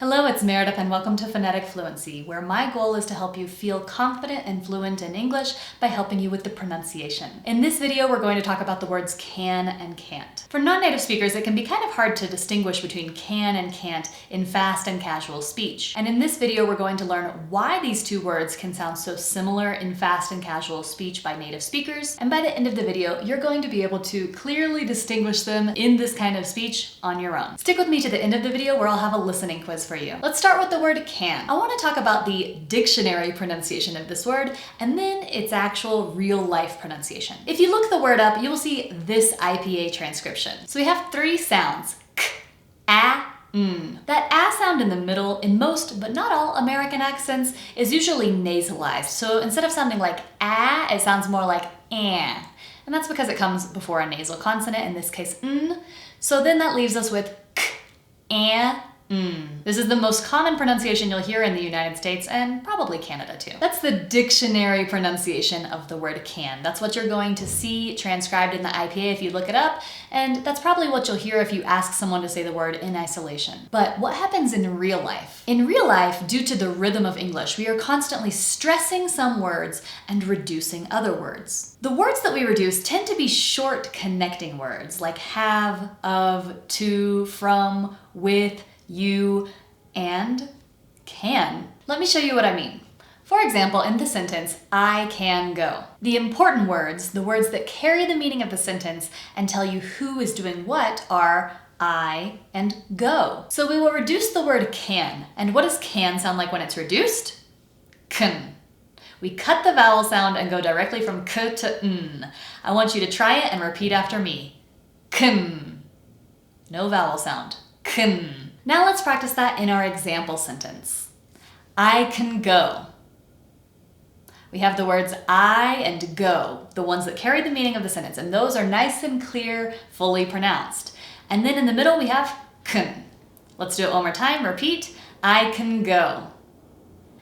Hello, it's Meredith and welcome to Phonetic Fluency, where my goal is to help you feel confident and fluent in English by helping you with the pronunciation. In this video, we're going to talk about the words can and can't. For non-native speakers, it can be kind of hard to distinguish between can and can't in fast and casual speech. And in this video, we're going to learn why these two words can sound so similar in fast and casual speech by native speakers. And by the end of the video, you're going to be able to clearly distinguish them in this kind of speech on your own. Stick with me to the end of the video where I'll have a listening quiz for you. Let's start with the word can. I want to talk about the dictionary pronunciation of this word and then its actual real life pronunciation. If you look the word up, you will see this IPA transcription. So we have three sounds: k, a, n. That a sound in the middle in most, but not all, American accents is usually nasalized. So instead of sounding like a, it sounds more like eh. And that's because it comes before a nasal consonant, in this case n. So then that leaves us with k, a, This is the most common pronunciation you'll hear in the United States and probably Canada too. That's the dictionary pronunciation of the word can. That's what you're going to see transcribed in the IPA if you look it up, and that's probably what you'll hear if you ask someone to say the word in isolation. But what happens in real life? In real life, due to the rhythm of English, we are constantly stressing some words and reducing other words. The words that we reduce tend to be short connecting words like have, of, to, from, with, you, and can. Let me show you what I mean. For example, in the sentence, I can go. The important words, the words that carry the meaning of the sentence and tell you who is doing what, are I and go. So we will reduce the word can. And what does can sound like when it's reduced? Kun. We cut the vowel sound and go directly from k to n. I want you to try it and repeat after me. Kun. No vowel sound. Kun. Now let's practice that in our example sentence. I can go. We have the words I and go, the ones that carry the meaning of the sentence, and those are nice and clear, fully pronounced. And then in the middle we have can. Let's do it one more time. Repeat. I can go.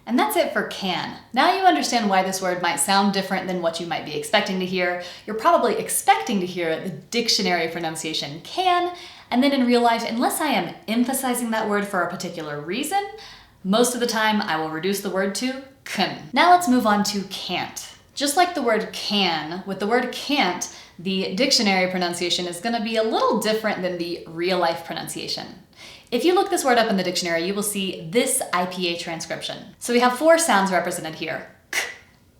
And that's it for can. Now you understand why this word might sound different than what you might be expecting to hear. You're probably expecting to hear the dictionary pronunciation can, and then in real life, unless I am emphasizing that word for a particular reason, most of the time I will reduce the word to can. Now let's move on to can't. Just like the word can, with the word can't, the dictionary pronunciation is going to be a little different than the real life pronunciation. If you look this word up in the dictionary, you will see this IPA transcription. So we have four sounds represented here: k,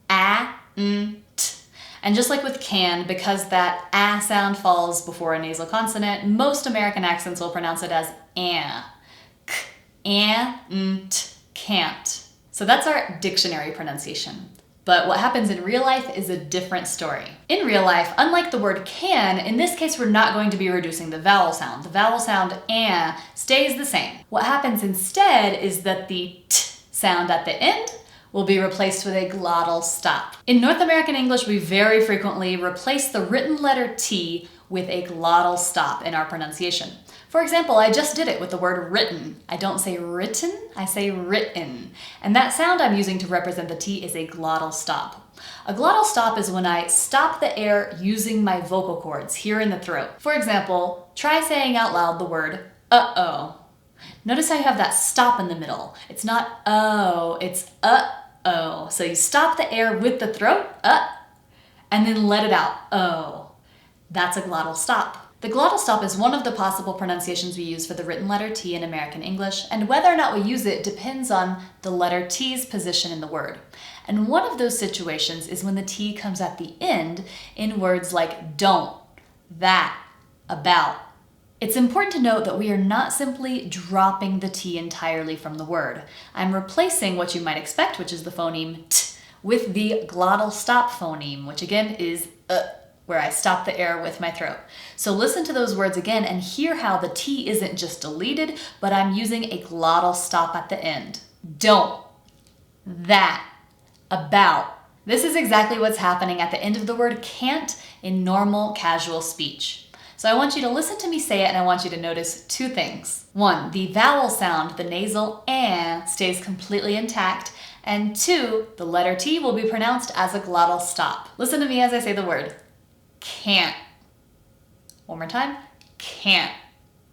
a, n, t. And just like with can, because that a sound falls before a nasal consonant, most American accents will pronounce it as eh. K, a, n, t, can't. So that's our dictionary pronunciation. But what happens in real life is a different story. In real life, unlike the word can, in this case we're not going to be reducing the vowel sound. The vowel sound eh stays the same. What happens instead is that the t sound at the end will be replaced with a glottal stop. In North American English, we very frequently replace the written letter T with a glottal stop in our pronunciation. For example, I just did it with the word written. I don't say written, I say written. And that sound I'm using to represent the T is a glottal stop. A glottal stop is when I stop the air using my vocal cords here in the throat. For example, try saying out loud the word uh-oh. Notice how you have that stop in the middle. It's not oh, it's uh-oh. So you stop the air with the throat, and then let it out, oh. That's a glottal stop. The glottal stop is one of the possible pronunciations we use for the written letter T in American English, and whether or not we use it depends on the letter T's position in the word. And one of those situations is when the T comes at the end in words like don't, that, about. It's important to note that we are not simply dropping the T entirely from the word. I'm replacing what you might expect, which is the phoneme t, with the glottal stop phoneme, which again is where I stop the air with my throat. So listen to those words again and hear how the T isn't just deleted, but I'm using a glottal stop at the end. Don't, that, about. This is exactly what's happening at the end of the word can't in normal casual speech. So I want you to listen to me say it and I want you to notice two things. One, the vowel sound, the nasal eh, stays completely intact. And two, the letter T will be pronounced as a glottal stop. Listen to me as I say the word can't. One more time, can't.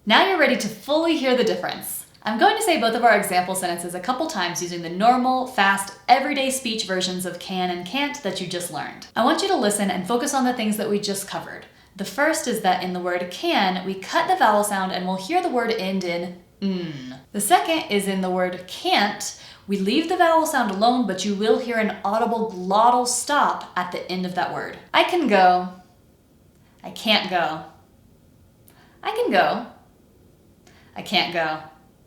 Now you're ready to fully hear the difference. I'm going to say both of our example sentences a couple times using the normal, fast, everyday speech versions of can and can't that you just learned. I want you to listen and focus on the things that we just covered. The first is that in the word can, we cut the vowel sound and we'll hear the word end in n. The second is in the word can't, we leave the vowel sound alone, but you will hear an audible glottal stop at the end of that word. I can go. I can't go. I can go. I can't go.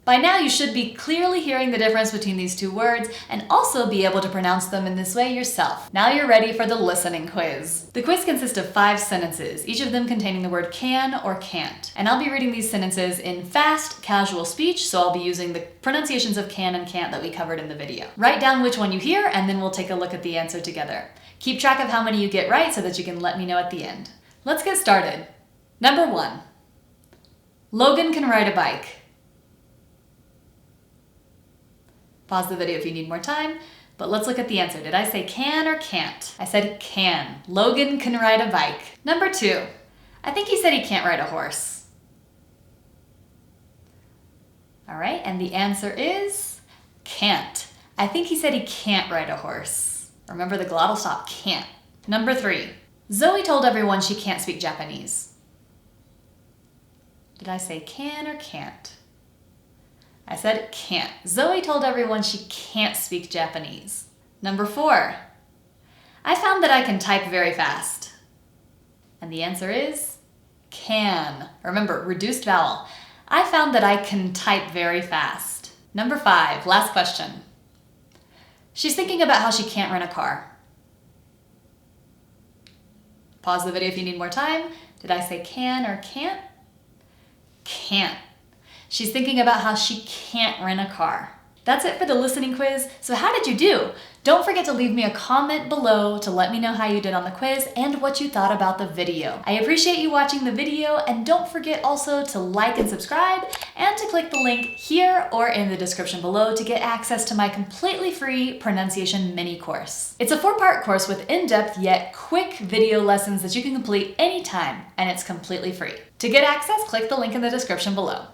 By now, you should be clearly hearing the difference between these two words and also be able to pronounce them in this way yourself. Now you're ready for the listening quiz. The quiz consists of 5 sentences, each of them containing the word can or can't. And I'll be reading these sentences in fast, casual speech, so I'll be using the pronunciations of can and can't that we covered in the video. Write down which one you hear, and then we'll take a look at the answer together. Keep track of how many you get right so that you can let me know at the end. Let's get started. Number 1. Logan can ride a bike. Pause the video if you need more time, but let's look at the answer. Did I say can or can't? I said can. Logan can ride a bike. Number 2. I think he said he can't ride a horse. All right, and the answer is can't. I think he said he can't ride a horse. Remember the glottal stop, can't. Number 3. Zoe told everyone she can't speak Japanese. Did I say can or can't? I said can't. Zoe told everyone she can't speak Japanese. Number 4. I found that I can type very fast. And the answer is can. Remember, reduced vowel. I found that I can type very fast. Number 5, last question. She's thinking about how she can't rent a car. Pause the video if you need more time. Did I say can or can't? Can't. She's thinking about how she can't rent a car. That's it for the listening quiz. So how did you do? Don't forget to leave me a comment below to let me know how you did on the quiz and what you thought about the video. I appreciate you watching the video, and don't forget also to like and subscribe and to click the link here or in the description below to get access to my completely free pronunciation mini course. It's a 4-part course with in-depth yet quick video lessons that you can complete anytime, and it's completely free. To get access, click the link in the description below.